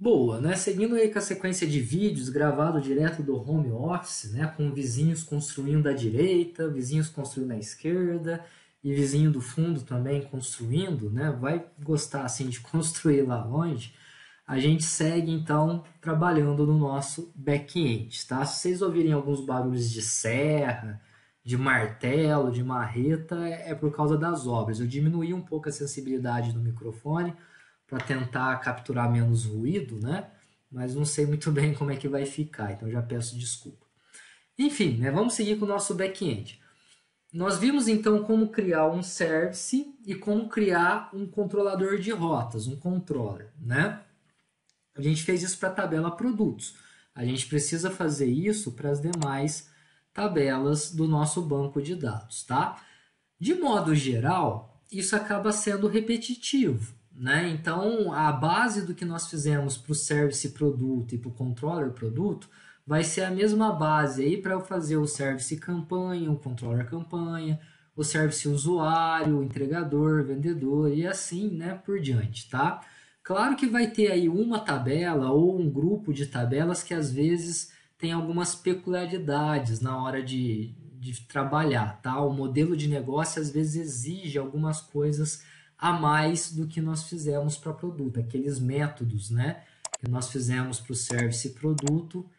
Boa, né? Seguindo aí com a sequência de vídeos gravado direto do home office, né? Com vizinhos construindo à direita, vizinhos construindo à esquerda e vizinho do fundo também construindo, né? Vai gostar assim de construir lá longe. A gente segue então trabalhando no nosso back-end, tá? Se vocês ouvirem alguns barulhos de serra, de martelo, de marreta, é por causa das obras. Eu diminuí um pouco a sensibilidade do microfone para tentar capturar menos ruído, né? Mas não sei muito bem como é que vai ficar, então já peço desculpa. Enfim, né, vamos seguir com o nosso back-end. Nós vimos então como criar um service e como criar um controlador de rotas, um controller, né? A gente fez isso para a tabela produtos. A gente precisa fazer isso para as demais tabelas do nosso banco de dados, tá? De modo geral, isso acaba sendo repetitivo, né? Então, a base do que nós fizemos para o service produto e para o controller produto vai ser a mesma base aí para eu fazer o service campanha, o controller campanha, o service usuário, o entregador, vendedor e assim, né, por diante, tá? Claro que vai ter aí uma tabela ou um grupo de tabelas que às vezes tem algumas peculiaridades na hora de trabalhar, tá? O modelo de negócio às vezes exige algumas coisas a mais do que nós fizemos para produto, aqueles métodos, né, que nós fizemos para o service produto,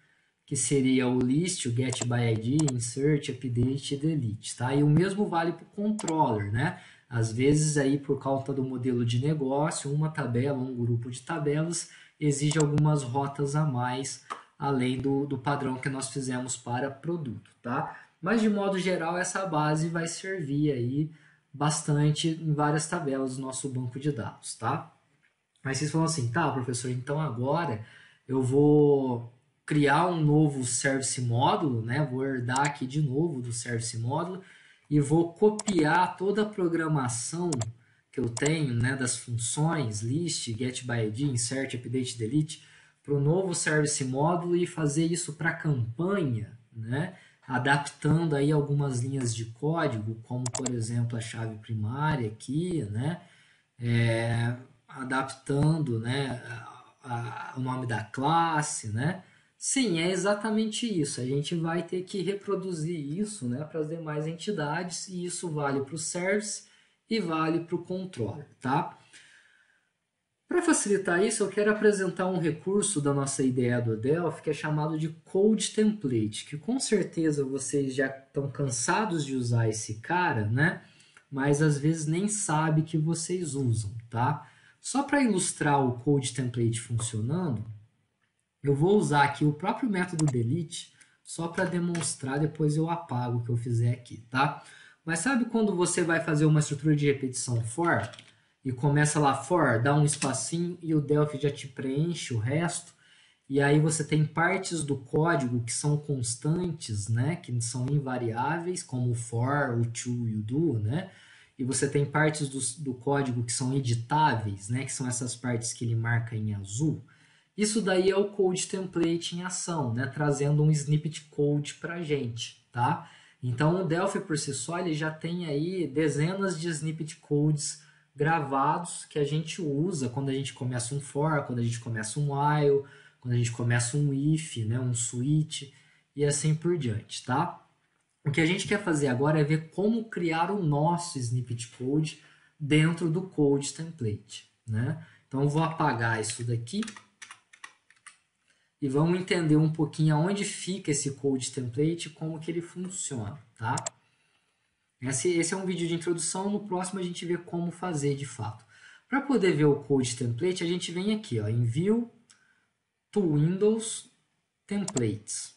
que seria o list, o get by id, insert, update e delete, tá? E o mesmo vale para o controller, né? Às vezes aí por causa do modelo de negócio, uma tabela, um grupo de tabelas exige algumas rotas a mais, além do padrão que nós fizemos para produto, tá? Mas de modo geral essa base vai servir aí bastante em várias tabelas do nosso banco de dados, tá? Mas vocês falam assim, tá, professor, então agora eu vou criar um novo service módulo, né? Vou herdar aqui de novo do service módulo e vou copiar toda a programação que eu tenho, né, das funções list, get by id, insert, update, delete para o novo service módulo e fazer isso para a campanha, né? Adaptando aí algumas linhas de código, como por exemplo a chave primária aqui, né? Adaptando, né, o nome da classe, né? Sim, é exatamente isso. A gente vai ter que reproduzir isso, né, para as demais entidades e isso vale para o service e vale para o controller, tá? Para facilitar isso, eu quero apresentar um recurso da nossa ideia do Delphi que é chamado de Code Template, que com certeza vocês já estão cansados de usar esse cara, né? Mas às vezes nem sabe que vocês usam, tá? Só para ilustrar o Code Template funcionando, eu vou usar aqui o próprio método delete só para demonstrar, depois eu apago o que eu fizer aqui, tá? Mas sabe quando você vai fazer uma estrutura de repetição for e começa lá for, dá um espacinho e o Delphi já te preenche o resto, e aí você tem partes do código que são constantes, né, que são invariáveis, como o for, o to e o do, né? E você tem partes do código que são editáveis, né, que são essas partes que ele marca em azul. Isso daí é o Code Template em ação, né, trazendo um snippet code para a gente, tá? Então o Delphi por si só ele já tem aí dezenas de snippet codes gravados que a gente usa quando a gente começa um for, quando a gente começa um while, quando a gente começa um if, né, um switch e assim por diante, tá? O que a gente quer fazer agora é ver como criar o nosso snippet code dentro do Code Template, né? Então eu vou apagar isso daqui e vamos entender um pouquinho aonde fica esse Code Template e como que ele funciona, tá? Esse é um vídeo de introdução, no próximo a gente vê como fazer de fato. Para poder ver o Code Template, a gente vem aqui, ó, em View, to Windows, Templates.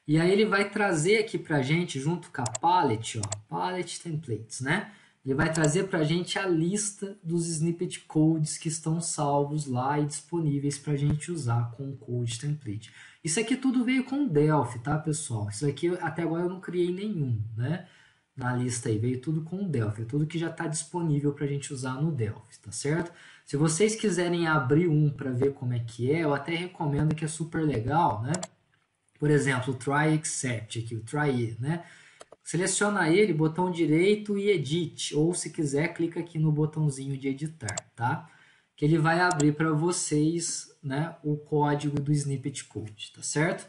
E aí ele vai trazer aqui para a gente, junto com a palette, ó, palette templates, né? Ele vai trazer para a gente a lista dos snippet codes que estão salvos lá e disponíveis para a gente usar com o Code Template. Isso aqui tudo veio com o Delphi, tá, pessoal? Isso aqui até agora eu não criei nenhum, né? Na lista aí, veio tudo com o Delphi, tudo que já está disponível para a gente usar no Delphi, tá certo? Se vocês quiserem abrir um para ver como é que é, eu até recomendo, que é super legal, né? Por exemplo, o Try Except aqui, o Try, né? Seleciona ele, botão direito e edit, ou se quiser, clica aqui no botãozinho de editar, tá? que ele vai abrir para vocês, né, o código do Snippet Code, tá certo?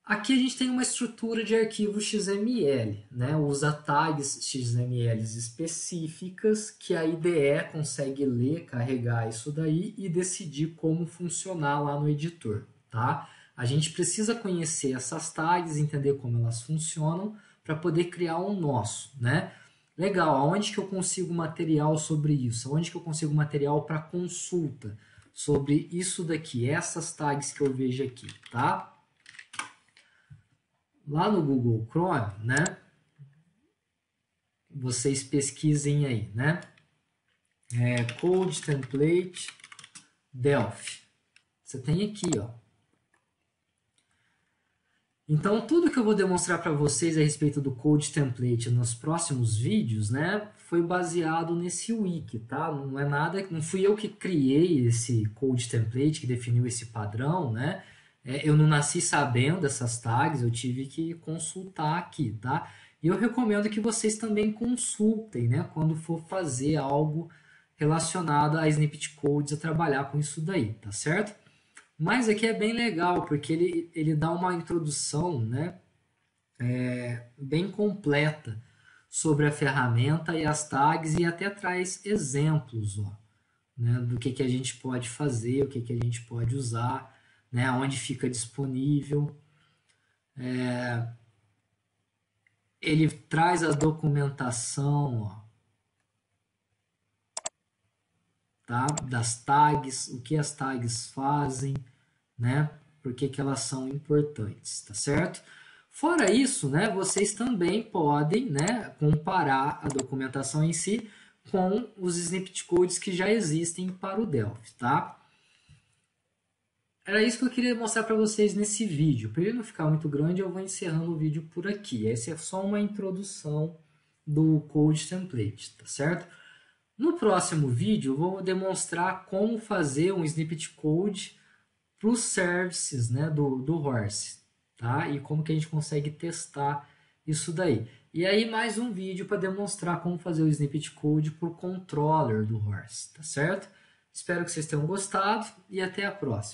Aqui a gente tem uma estrutura de arquivo XML, né? Usa tags XML específicas que a IDE consegue ler, carregar isso daí e decidir como funcionar lá no editor, tá? A gente precisa conhecer essas tags, entender como elas funcionam para poder criar um nosso, né? Legal, aonde que eu consigo material sobre isso? Aonde que eu consigo material para consulta sobre isso daqui, essas tags que eu vejo aqui, tá? Lá no Google Chrome, né? Vocês pesquisem aí, né? Code Template Delphi. Você tem aqui, ó. Então, tudo que eu vou demonstrar para vocês a respeito do Code Template nos próximos vídeos, né, foi baseado nesse wiki, tá? Não é nada, não fui eu que criei esse Code Template, que definiu esse padrão, né? Eu não nasci sabendo dessas tags, eu tive que consultar aqui, tá? E eu recomendo que vocês também consultem, né, quando for fazer algo relacionado a Snippet Codes, a trabalhar com isso daí, tá certo? Mas aqui é bem legal, porque ele dá uma introdução, né, bem completa sobre a ferramenta e as tags e até traz exemplos, ó, né, do que a gente pode fazer, o que a gente pode usar, né, onde fica disponível. Ele traz a documentação, ó, tá, das tags, o que as tags fazem, né? Por que elas são importantes, tá certo? Fora isso, né, vocês também podem, né, comparar a documentação em si com os snippet codes que já existem para o Delphi, tá? Era isso que eu queria mostrar para vocês nesse vídeo. Para ele não ficar muito grande, eu vou encerrando o vídeo por aqui. Essa é só uma introdução do Code Template, tá certo? No próximo vídeo, eu vou demonstrar como fazer um snippet code para os services, né, do Horse, tá? E como que a gente consegue testar isso daí. E aí mais um vídeo para demonstrar como fazer o snippet code por controller do Horse, tá certo? Espero que vocês tenham gostado e até a próxima.